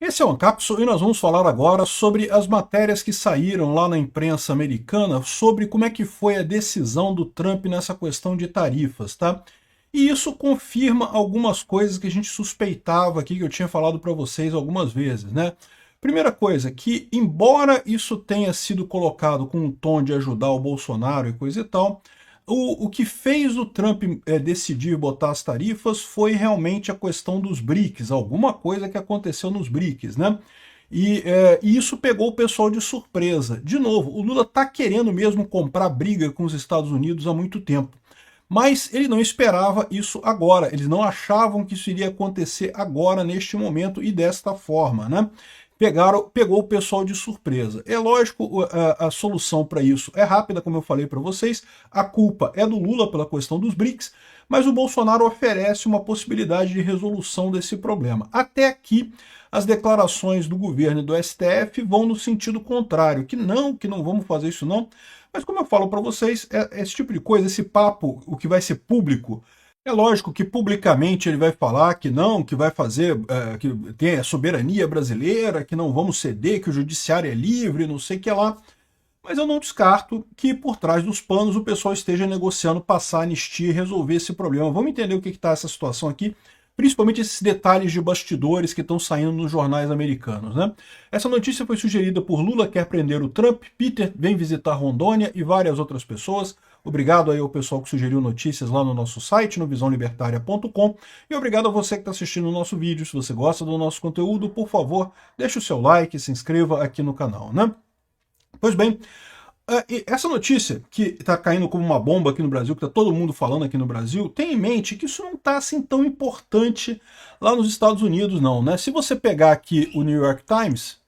Esse é o Ancapso e nós vamos falar agora sobre as matérias que saíram lá na imprensa americana sobre como é que foi a decisão do Trump nessa questão de tarifas, tá? E isso confirma algumas coisas que a gente suspeitava aqui, que eu tinha falado para vocês algumas vezes, né? Primeira coisa, que embora isso tenha sido colocado com um tom de ajudar o Bolsonaro e coisa e tal, o que fez o Trump decidir botar as tarifas foi realmente a questão dos BRICS, alguma coisa que aconteceu nos BRICS, né? E isso pegou o pessoal de surpresa. De novo, o Lula está querendo mesmo comprar briga com os Estados Unidos há muito tempo. Mas ele não esperava isso agora, eles não achavam que isso iria acontecer agora, neste momento e desta forma, né? Pegou o pessoal de surpresa. É lógico, a solução para isso é rápida, como eu falei para vocês, a culpa é do Lula pela questão dos BRICS, mas o Bolsonaro oferece uma possibilidade de resolução desse problema. Até aqui, as declarações do governo e do STF vão no sentido contrário, que não vamos fazer isso não, mas como eu falo para vocês, esse tipo de coisa, esse papo, o que vai ser público, é lógico que publicamente ele vai falar que não, que vai fazer, que tem a soberania brasileira, que não vamos ceder, que o judiciário é livre, não sei o que lá. Mas eu não descarto que por trás dos panos o pessoal esteja negociando passar anistia e resolver esse problema. Vamos entender o que está essa situação aqui, principalmente esses detalhes de bastidores que estão saindo nos jornais americanos, né? Essa notícia foi sugerida por Lula quer prender o Trump, Peter vem visitar Rondônia e várias outras pessoas. Obrigado aí ao pessoal que sugeriu notícias lá no nosso site, no visãolibertaria.com. E obrigado a você que está assistindo o nosso vídeo. Se você gosta do nosso conteúdo, por favor, deixe o seu like e se inscreva aqui no canal, né? Pois bem, essa notícia que está caindo como uma bomba aqui no Brasil, que está todo mundo falando aqui no Brasil, tem em mente que isso não está assim tão importante lá nos Estados Unidos não, né? Se você pegar aqui o New York Times,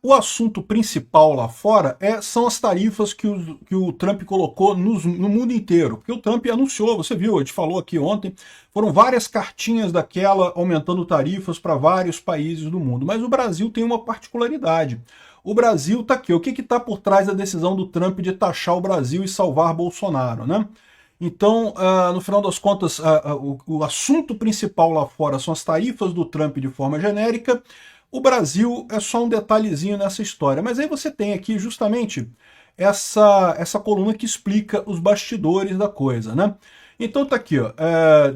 o assunto principal lá fora são as tarifas que o Trump colocou no mundo inteiro. Porque o Trump anunciou, você viu, a gente falou aqui ontem, foram várias cartinhas daquela aumentando tarifas para vários países do mundo. Mas o Brasil tem uma particularidade. O Brasil está aqui. O que está por trás da decisão do Trump de taxar o Brasil e salvar Bolsonaro, né? Então, no final das contas, o assunto principal lá fora são as tarifas do Trump de forma genérica. O Brasil é só um detalhezinho nessa história, mas aí você tem aqui justamente essa coluna que explica os bastidores da coisa, né? Então tá aqui, ó,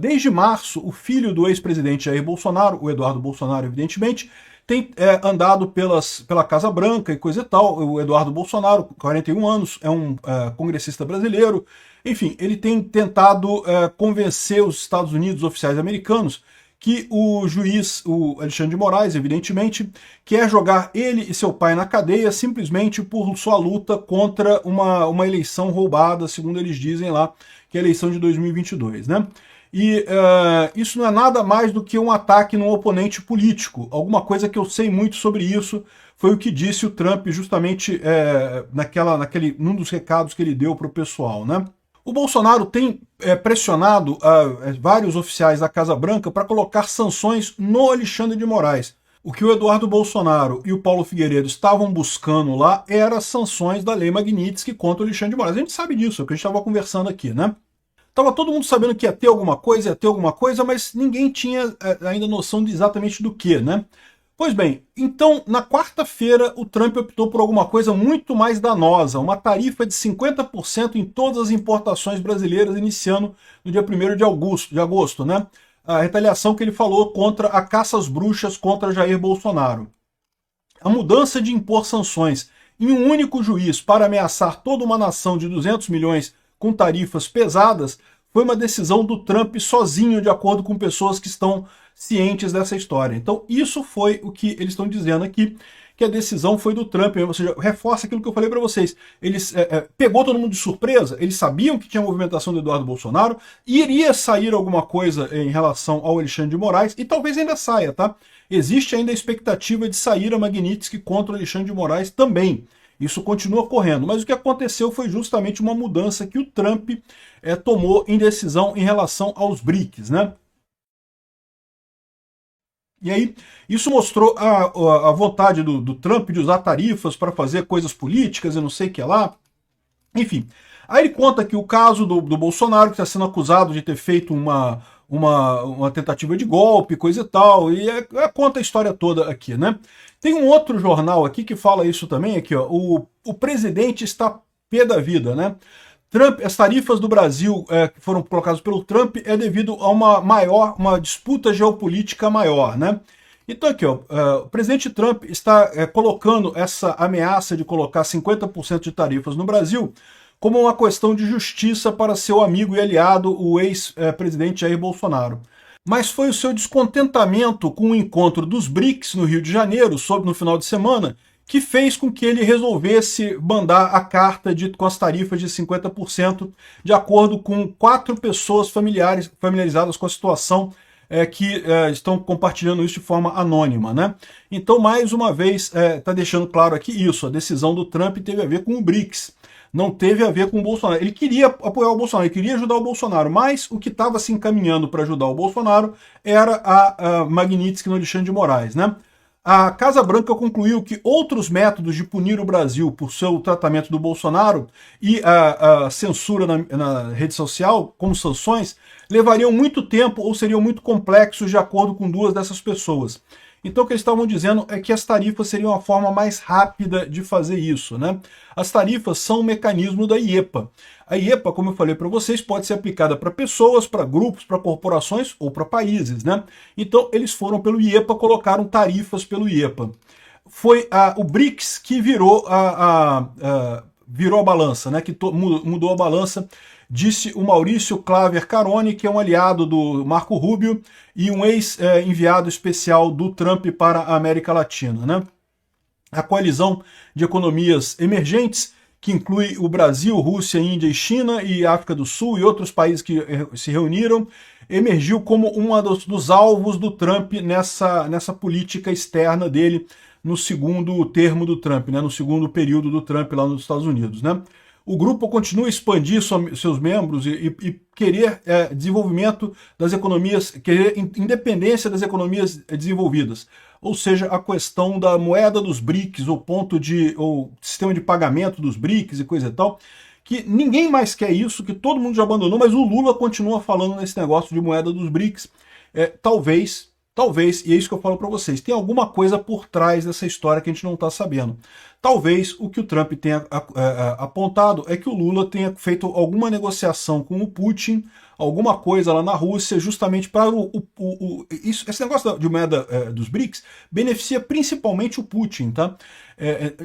desde março, o filho do ex-presidente Jair Bolsonaro, o Eduardo Bolsonaro, evidentemente, tem andado pela Casa Branca e coisa e tal. O Eduardo Bolsonaro, 41 anos, é um congressista brasileiro. Enfim, ele tem tentado convencer os Estados Unidos, oficiais americanos, que o juiz, o Alexandre de Moraes, evidentemente, quer jogar ele e seu pai na cadeia simplesmente por sua luta contra uma eleição roubada, segundo eles dizem lá, que é a eleição de 2022, né? E isso não é nada mais do que um ataque num oponente político. Alguma coisa que eu sei muito sobre isso foi o que disse o Trump justamente num dos recados que ele deu para o pessoal, né? O Bolsonaro tem pressionado vários oficiais da Casa Branca para colocar sanções no Alexandre de Moraes. O que o Eduardo Bolsonaro e o Paulo Figueiredo estavam buscando lá era sanções da Lei Magnitsky contra o Alexandre de Moraes. A gente sabe disso, é o que a gente estava conversando aqui, né? Tava todo mundo sabendo que ia ter alguma coisa, mas ninguém tinha ainda noção de exatamente do que, né? Pois bem, então, na quarta-feira, o Trump optou por alguma coisa muito mais danosa, uma tarifa de 50% em todas as importações brasileiras, iniciando no dia 1º de agosto, né? A retaliação que ele falou contra a caça às bruxas contra Jair Bolsonaro. A mudança de impor sanções em um único juiz para ameaçar toda uma nação de 200 milhões com tarifas pesadas foi uma decisão do Trump sozinho, de acordo com pessoas que estão cientes dessa história. Então isso foi o que eles estão dizendo aqui, que a decisão foi do Trump, ou seja, reforça aquilo que eu falei para vocês. Eles pegou todo mundo de surpresa, eles sabiam que tinha movimentação do Eduardo Bolsonaro, iria sair alguma coisa em relação ao Alexandre de Moraes, e talvez ainda saia, tá? Existe ainda a expectativa de sair a Magnitsky contra o Alexandre de Moraes também. Isso continua correndo, mas o que aconteceu foi justamente uma mudança que o Trump tomou em decisão em relação aos BRICS, né? E aí, isso mostrou a vontade do Trump de usar tarifas para fazer coisas políticas e não sei o que lá. Enfim, aí ele conta que o caso do Bolsonaro, que está sendo acusado de ter feito uma tentativa de golpe, coisa e tal, e conta a história toda aqui, né? Tem um outro jornal aqui que fala isso também, aqui, ó, o presidente está pé da vida, né? Trump, as tarifas do Brasil que foram colocadas pelo Trump é devido a uma disputa geopolítica maior, né? Então aqui, ó, o presidente Trump está colocando essa ameaça de colocar 50% de tarifas no Brasil como uma questão de justiça para seu amigo e aliado, o ex-presidente Jair Bolsonaro. Mas foi o seu descontentamento com o encontro dos BRICS no Rio de Janeiro, no final de semana, que fez com que ele resolvesse mandar a carta com as tarifas de 50%, de acordo com 4 pessoas familiarizadas com a situação, que estão compartilhando isso de forma anônima, né? Então, mais uma vez, está deixando claro aqui isso, a decisão do Trump teve a ver com o BRICS, não teve a ver com o Bolsonaro. Ele queria apoiar o Bolsonaro, ele queria ajudar o Bolsonaro, mas o que estava se encaminhando para ajudar o Bolsonaro era a Magnitsky no Alexandre de Moraes, né? A Casa Branca concluiu que outros métodos de punir o Brasil por seu tratamento do Bolsonaro e a censura na rede social, como sanções, levariam muito tempo ou seriam muito complexos, de acordo com 2 dessas pessoas. Então o que eles estavam dizendo é que as tarifas seriam a forma mais rápida de fazer isso, né? As tarifas são um mecanismo da IEPA. A IEPA, como eu falei para vocês, pode ser aplicada para pessoas, para grupos, para corporações ou para países, né? Então eles foram pelo IEPA, colocaram tarifas pelo IEPA. Foi o BRICS que virou a balança, né? Que mudou a balança, disse o Maurício Claver Carone, que é um aliado do Marco Rubio e um ex-enviado especial do Trump para a América Latina, né? A coalizão de economias emergentes, que inclui o Brasil, Rússia, Índia e China e África do Sul e outros países que se reuniram, emergiu como um dos alvos do Trump nessa política externa dele no segundo termo do Trump, né? No segundo período do Trump lá nos Estados Unidos, né? O grupo continua a expandir seus membros e querer desenvolvimento das economias, querer independência das economias desenvolvidas. Ou seja, a questão da moeda dos BRICS, ou sistema de pagamento dos BRICS e coisa e tal, que ninguém mais quer isso, que todo mundo já abandonou, mas o Lula continua falando nesse negócio de moeda dos BRICS. Talvez, e é isso que eu falo para vocês, tem alguma coisa por trás dessa história que a gente não está sabendo. Talvez o que o Trump tenha apontado é que o Lula tenha feito alguma negociação com o Putin, alguma coisa lá na Rússia, justamente para esse negócio de moeda dos BRICS beneficia principalmente o Putin, tá?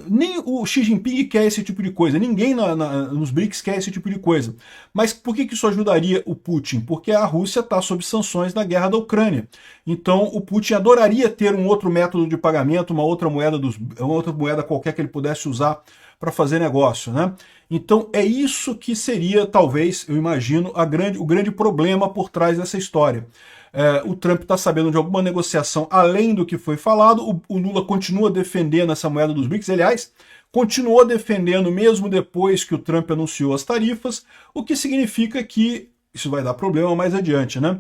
Nem o Xi Jinping quer esse tipo de coisa, ninguém nos BRICS quer esse tipo de coisa. Mas por que isso ajudaria o Putin? Porque a Rússia está sob sanções na guerra da Ucrânia. Então o Putin adoraria ter um outro método de pagamento, uma outra moeda qualquer que ele pudesse usar para fazer negócio, né? Então é isso que seria, talvez, eu imagino, o grande problema por trás dessa história. O Trump está sabendo de alguma negociação além do que foi falado, o Lula continua defendendo essa moeda dos BRICS, aliás, continuou defendendo mesmo depois que o Trump anunciou as tarifas, o que significa que isso vai dar problema mais adiante, né?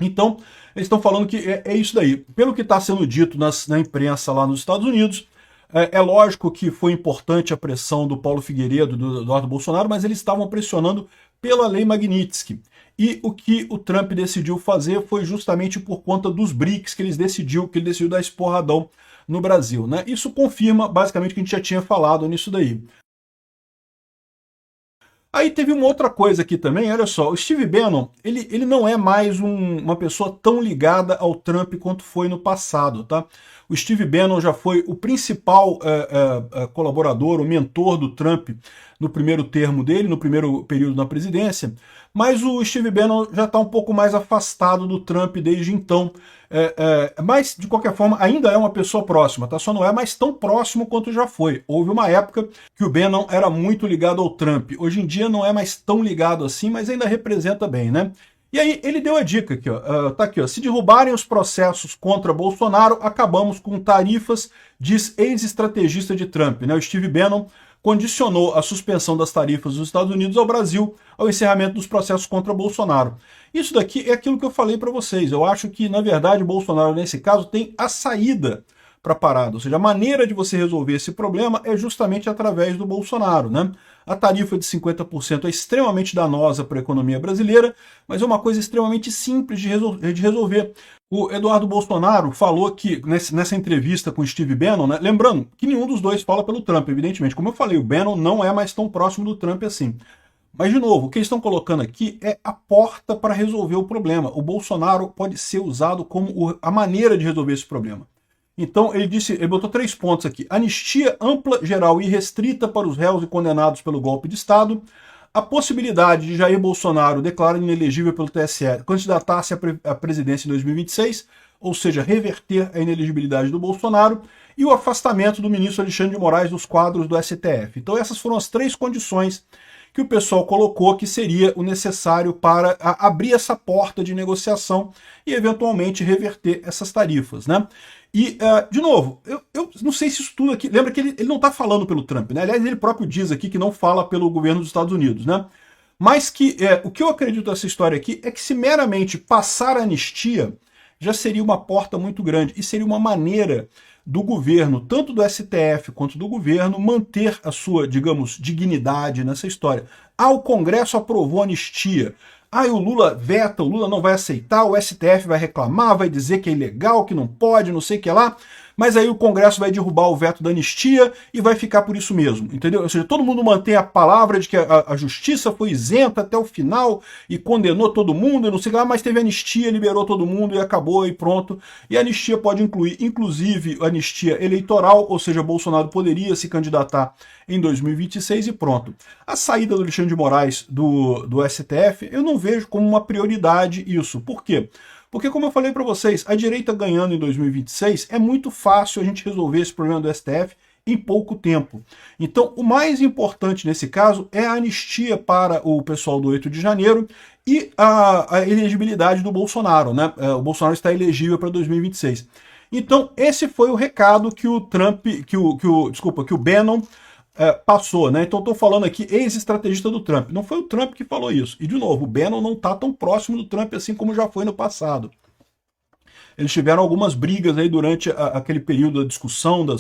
Então, eles estão falando que é isso daí. Pelo que está sendo dito na imprensa lá nos Estados Unidos, é lógico que foi importante a pressão do Paulo Figueiredo, do Eduardo Bolsonaro, mas eles estavam pressionando pela lei Magnitsky. E o que o Trump decidiu fazer foi justamente por conta dos BRICS que ele decidiu dar esporradão no Brasil, né? Isso confirma basicamente o que a gente já tinha falado nisso daí. Aí teve uma outra coisa aqui também, olha só, o Steve Bannon, ele não é mais uma pessoa tão ligada ao Trump quanto foi no passado, tá? O Steve Bannon já foi o principal colaborador, o mentor do Trump no primeiro termo dele, no primeiro período na presidência, mas o Steve Bannon já está um pouco mais afastado do Trump desde então. Mas, de qualquer forma, ainda é uma pessoa próxima, tá? Só não é mais tão próximo quanto já foi. Houve uma época que o Bannon era muito ligado ao Trump. Hoje em dia não é mais tão ligado assim, mas ainda representa bem, né? E aí ele deu a dica aqui, ó, tá aqui, ó, se derrubarem os processos contra Bolsonaro, acabamos com tarifas, diz ex-estrategista de Trump, né? O Steve Bannon condicionou a suspensão das tarifas dos Estados Unidos ao Brasil ao encerramento dos processos contra Bolsonaro. Isso daqui é aquilo que eu falei para vocês. Eu acho que, na verdade, Bolsonaro, nesse caso, tem a saída para a parada. Ou seja, a maneira de você resolver esse problema é justamente através do Bolsonaro, né? A tarifa de 50% é extremamente danosa para a economia brasileira, mas é uma coisa extremamente simples de resolver. O Eduardo Bolsonaro falou que, nessa entrevista com o Steve Bannon, né, lembrando que nenhum dos dois fala pelo Trump, evidentemente. Como eu falei, o Bannon não é mais tão próximo do Trump assim. Mas, de novo, o que eles estão colocando aqui é a porta para resolver o problema. O Bolsonaro pode ser usado como a maneira de resolver esse problema. Então, ele botou 3 pontos aqui. Anistia ampla, geral e restrita para os réus e condenados pelo golpe de Estado. A possibilidade de Jair Bolsonaro declarar inelegível pelo TSE candidatar-se à presidência em 2026, ou seja, reverter a inelegibilidade do Bolsonaro, e o afastamento do ministro Alexandre de Moraes dos quadros do STF. Então essas foram as 3 condições que o pessoal colocou que seria o necessário para abrir essa porta de negociação e eventualmente reverter essas tarifas, né? E, de novo, eu não sei se isso tudo aqui... Lembra que ele não está falando pelo Trump, né? Aliás, ele próprio diz aqui que não fala pelo governo dos Estados Unidos, né? Mas que o que eu acredito nessa história aqui é que se meramente passar a anistia já seria uma porta muito grande e seria uma maneira do governo, tanto do STF quanto do governo, manter a sua, digamos, dignidade nessa história. Ah, o Congresso aprovou a anistia. Ah, e o Lula veta, o Lula não vai aceitar, o STF vai reclamar, vai dizer que é ilegal, que não pode, não sei o que lá, mas aí o Congresso vai derrubar o veto da anistia e vai ficar por isso mesmo, entendeu? Ou seja, todo mundo mantém a palavra de que a justiça foi isenta até o final e condenou todo mundo, e não sei o que lá, mas teve anistia, liberou todo mundo e acabou e pronto. E a anistia pode incluir, inclusive, anistia eleitoral, ou seja, Bolsonaro poderia se candidatar em 2026 e pronto. A saída do Alexandre de Moraes do STF, eu não vejo como uma prioridade isso. Por quê? Porque, como eu falei para vocês, a direita ganhando em 2026 é muito fácil a gente resolver esse problema do STF em pouco tempo. Então, o mais importante nesse caso é a anistia para o pessoal do 8 de janeiro e a elegibilidade do Bolsonaro, né? O Bolsonaro está elegível para 2026. Então, esse foi o recado que o Bannon passou, né? Então estou falando aqui ex-estrategista do Trump. Não foi o Trump que falou isso. E de novo, o Bannon não está tão próximo do Trump assim como já foi no passado. Eles tiveram algumas brigas aí durante aquele período da discussão da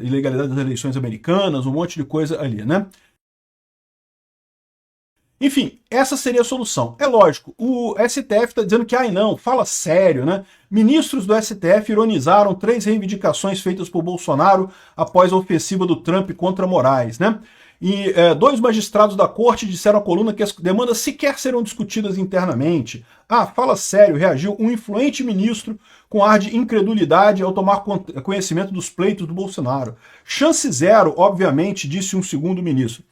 ilegalidade das eleições americanas, um monte de coisa ali, né? Enfim, essa seria a solução. É lógico, o STF está dizendo que, não, fala sério, né? Ministros do STF ironizaram 3 reivindicações feitas por Bolsonaro após a ofensiva do Trump contra Moraes, né? E 2 magistrados da corte disseram à coluna que as demandas sequer serão discutidas internamente. Fala sério, reagiu um influente ministro com ar de incredulidade ao tomar conhecimento dos pleitos do Bolsonaro. Chance zero, obviamente, disse um segundo ministro.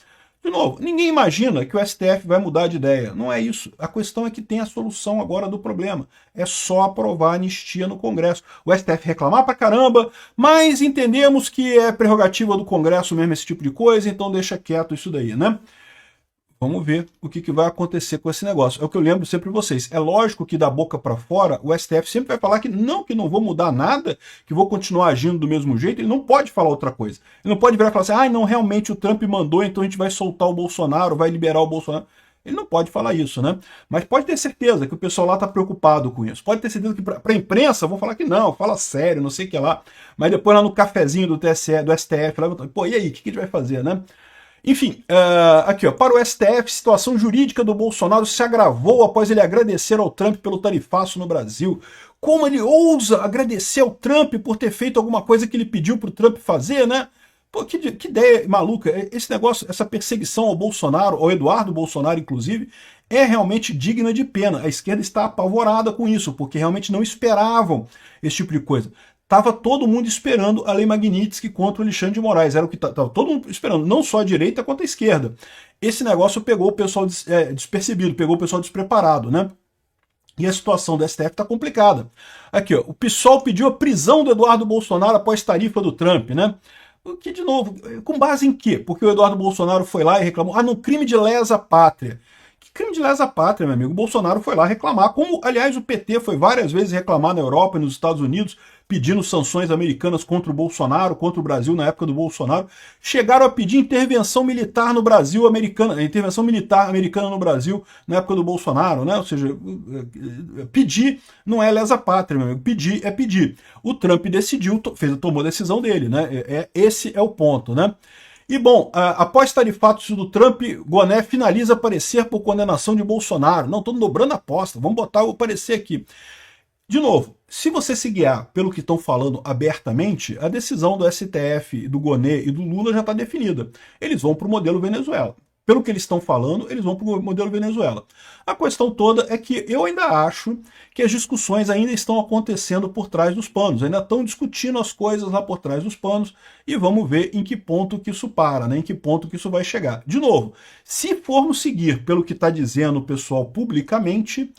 De novo, ninguém imagina que o STF vai mudar de ideia. Não é isso. A questão é que tem a solução agora do problema. É só aprovar a anistia no Congresso. O STF reclamar pra caramba, mas entendemos que é prerrogativa do Congresso mesmo esse tipo de coisa, então deixa quieto isso daí, né? Vamos ver o que vai acontecer com esse negócio. É o que eu lembro sempre para vocês. É lógico que da boca para fora, o STF sempre vai falar que não vou mudar nada, que vou continuar agindo do mesmo jeito. Ele não pode falar outra coisa. Ele não pode virar e falar assim, não, realmente o Trump mandou, então a gente vai soltar o Bolsonaro, vai liberar o Bolsonaro. Ele não pode falar isso, né? Mas pode ter certeza que o pessoal lá está preocupado com isso. Pode ter certeza que para a imprensa vão falar que não, fala sério, não sei o que lá. Mas depois lá no cafezinho do TSE, do STF, lá, pô, e aí, o que a gente vai fazer, né? Enfim, aqui ó, para o STF, situação jurídica do Bolsonaro se agravou após ele agradecer ao Trump pelo tarifaço no Brasil. Como ele ousa agradecer ao Trump por ter feito alguma coisa que ele pediu para o Trump fazer, né? Pô, que ideia maluca. Esse negócio, essa perseguição ao Bolsonaro, ao Eduardo Bolsonaro, inclusive, é realmente digna de pena. A esquerda está apavorada com isso, porque realmente não esperavam esse tipo de coisa. Estava todo mundo esperando a lei Magnitsky contra o Alexandre de Moraes. Era o que estava todo mundo esperando, não só a direita quanto a esquerda. Esse negócio pegou o pessoal despercebido, pegou o pessoal despreparado, né? E a situação do STF está complicada. Aqui, ó, o PSOL pediu a prisão do Eduardo Bolsonaro após tarifa do Trump, né? O que, de novo, com base em quê? Porque o Eduardo Bolsonaro foi lá e reclamou, no crime de lesa pátria. Que crime de lesa pátria, meu amigo? O Bolsonaro foi lá reclamar, como, aliás, o PT foi várias vezes reclamar na Europa e nos Estados Unidos pedindo sanções americanas contra o Bolsonaro, contra o Brasil na época do Bolsonaro, chegaram a pedir intervenção militar no Brasil, intervenção militar americana no Brasil na época do Bolsonaro, né? Ou seja, pedir não é lesa pátria, meu amigo. Pedir é pedir. O Trump decidiu, tomou a decisão dele, né? Esse é o ponto, né? E bom, após tarifatos do Trump, Goné finaliza parecer por condenação de Bolsonaro. Não, estou dobrando a aposta, vamos botar o parecer aqui. De novo, se você se guiar pelo que estão falando abertamente, a decisão do STF, do Goné e do Lula já está definida. Eles vão para o modelo Venezuela. Pelo que eles estão falando, eles vão para o modelo Venezuela. A questão toda é que eu ainda acho que as discussões ainda estão acontecendo por trás dos panos, ainda estão discutindo as coisas lá por trás dos panos e vamos ver em que ponto que isso para, né? Em que ponto que isso vai chegar. De novo, se formos seguir pelo que está dizendo o pessoal publicamente,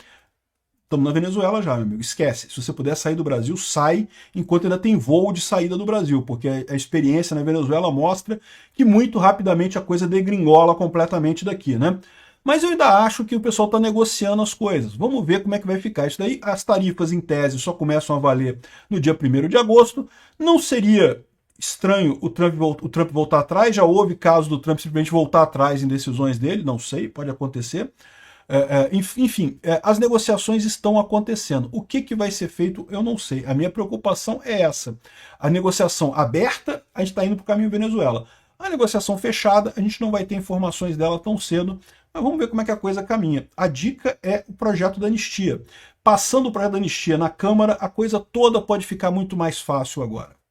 estamos na Venezuela já, meu amigo. Esquece. Se você puder sair do Brasil, sai enquanto ainda tem voo de saída do Brasil, porque a experiência na Venezuela mostra que muito rapidamente a coisa degringola completamente daqui, né? Mas eu ainda acho que o pessoal está negociando as coisas. Vamos ver como é que vai ficar isso daí. As tarifas, em tese, só começam a valer no dia 1º de agosto. Não seria estranho o Trump voltar atrás. Já houve casos do Trump simplesmente voltar atrás em decisões dele. Não sei, pode acontecer. Enfim, as negociações estão acontecendo. O que vai ser feito, eu não sei. A minha preocupação é essa. A negociação aberta, a gente está indo para o caminho Venezuela. A negociação fechada, a gente não vai ter informações dela tão cedo, mas vamos ver como é que a coisa caminha. A dica é o projeto da anistia. Passando o projeto da anistia na Câmara, a coisa toda pode ficar muito mais fácil agora.